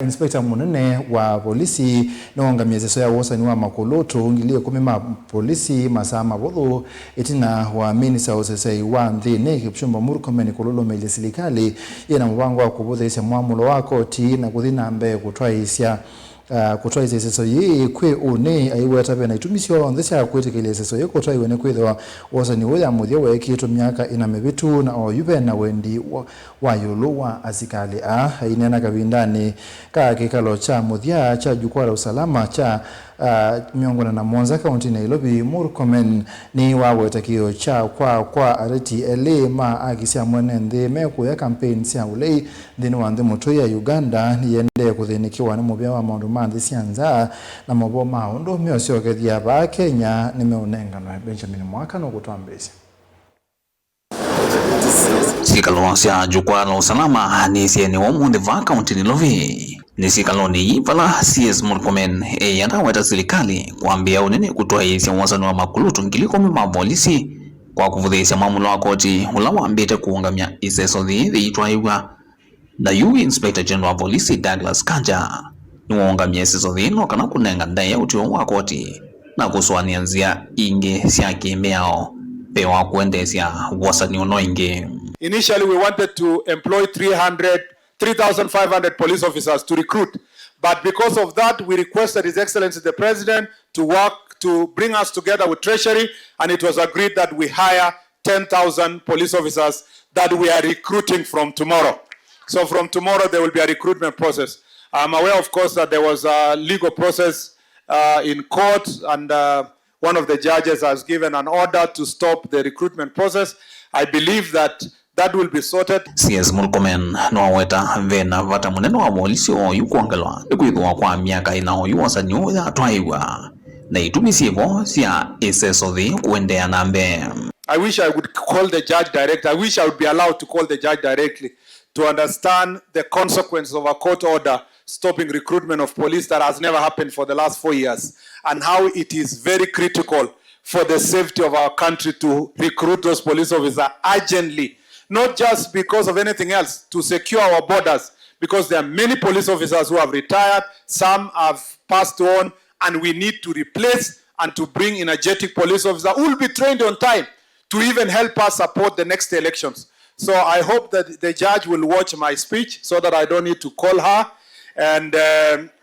Inspekta Munene wa Volisi Niwaungamya Iseso ya Wosani wa Makulutu ngilie kumima polisi Masaa Mavuthu Itina wa Minista Useseei wa Nthini Kipchumba Murkomen Kulumiliilya Silikali Yina Muvango wa Kuvuthiisya Mwamulo wa Koti na Kuthi Nambee Kutwaiisya Iseso yi kwi uni Aiweta Vena Itumi Syonthe sya Kwitikilya Iseso yi kutwaiwe ni kwithwa Wosani uya muthia wekitu myaka ina Mavuthu na oyuve na wendi wa yulu wa asikali inena kavindani ka kikalo cha muthia cha jukwaa la usalama cha miongoni na Mwanza kaunti Nairobi. Murkomen ni waweta kio cha kwa areti elema akisya mwene nthi mekuya campaign cia ulei nthini wa nthi mutu ya Uganda ni yende kuthinikiwa ni muvia wa maundu ma nthi cia nza na mavo maundu miosyokethia ba Kenya ni meunenganwa. Benjamin Mwaka no gutwambisya Sikalo cia jukwaa la usalama ni sieni wa mundi va kaunti Nairobi ni sikalo ni vala CS Murkomen yanaweta Silikali kuambia unene kutwaiisya Wosani wa Makulutu ngiliko mima Volisi kwa Kuvuthiisya Mwamulo wa Koti ula wambite kuungamya Iseso thithi itwaiwa na Inspekta General Volisi Douglas Kanja Niwaungamya Iseso thino kana kunenga ndai ya utio wa Koti na kuswania nzia ingi sya kimiao pewa kuendesya Wosani uno ingi. Initially, we wanted to employ 3,500 police officers to recruit. But because of that, we requested His Excellency the President to work to bring us together with Treasury, and it was agreed that we hire 10,000 police officers that we are recruiting from tomorrow. So from tomorrow, there will be a recruitment process. I'm aware, of course, that there was a legal process in court, and one of the judges has given an order to stop the recruitment process. I believe that will be sorted. CS Murkomen Niwaungamya Vena vata munene wa Volisi oyu kuongelwa ikuithwa kwa miaka ina oyu Wosani uya twaiwa na Itumi sievo sya Iseso thi kuendea Nambee. I wish I would call the judge directly. I wish I would be allowed to call the judge directly to understand the consequences of a court order stopping recruitment of police that has never happened for the last 4 years, and how it is very critical for the safety of our country to recruit those police officers urgently. Not just because of anything else, to secure our borders, because there are many police officers who have retired, some have passed on, and we need to replace and to bring energetic police officers who will be trained on time to even help us support the next elections. So I hope that the judge will watch my speech so that I don't need to call her, and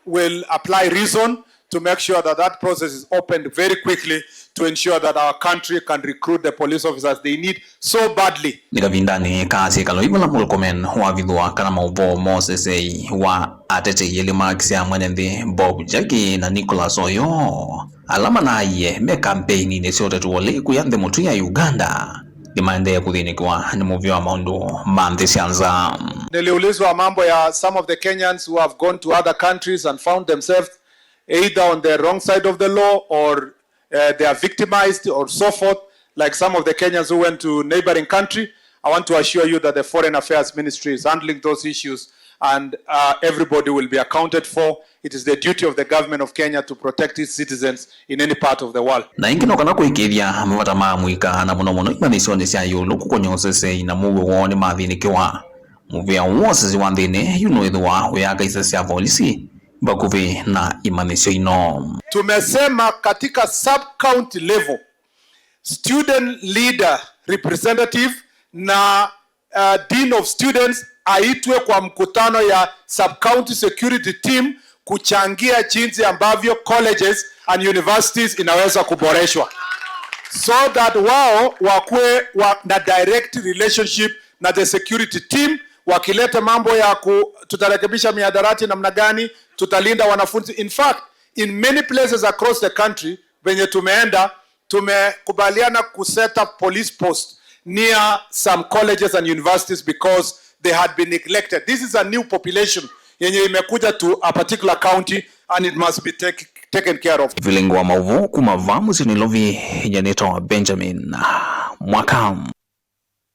will apply reason to make sure that that process is opened very quickly to ensure that our country can recruit the police officers they need so badly. Nikavindani kasi kalo ivala Murkomen wavithwa kana mauvo Useseei wa atete yele makisya mwenenthi Bob Jackie na Nicholas oyo alama na iye me campaign ni syote tuwole kuyanthi mutu ya Uganda dimande ya kuthinikiwa ni muvia wa maundu ma nthi cia nza. Niliulizwa mambo ya some of the Kenyans who have gone to other countries and found themselves either on the wrong side of the law or they are victimized or so forth, like some of the Kenyans who went to neighboring country. I want to assure you that the Foreign Affairs Ministry is handling those issues, and everybody will be accounted for. It is the duty of the government of Kenya to protect its citizens in any part of the world. Na ingino kana kuikithia mavata ma mwika na muno imanisyo sya yulu kukonya Useseei na muwe woni mathinikiwa muvia wose wa nthini yunoithwa uyaka Iseso ya Volisi bakuvi na imanisyo ino. Tumesema katika sub-county level, student leader representative na dean of students aitwe kwa mkutano ya sub-county security team kuchangia jinsi ambavyo colleges and universities inaweza kuboreshwa, so that wao wakuwe na direct relationship na the security team, wakileta mambo ya tutarekebisha mihadarati namna gani, tutalinda wanafunzi. In fact, in many places across the country venye tumeenda, tumekubaliana kuset up police posts near some colleges and universities because they had been neglected. This is a new population yenye imekuja to a particular county, and it must be taken care of. Vilingwa mauvu kumavamu sinilovi janito Benjamin Mwaka.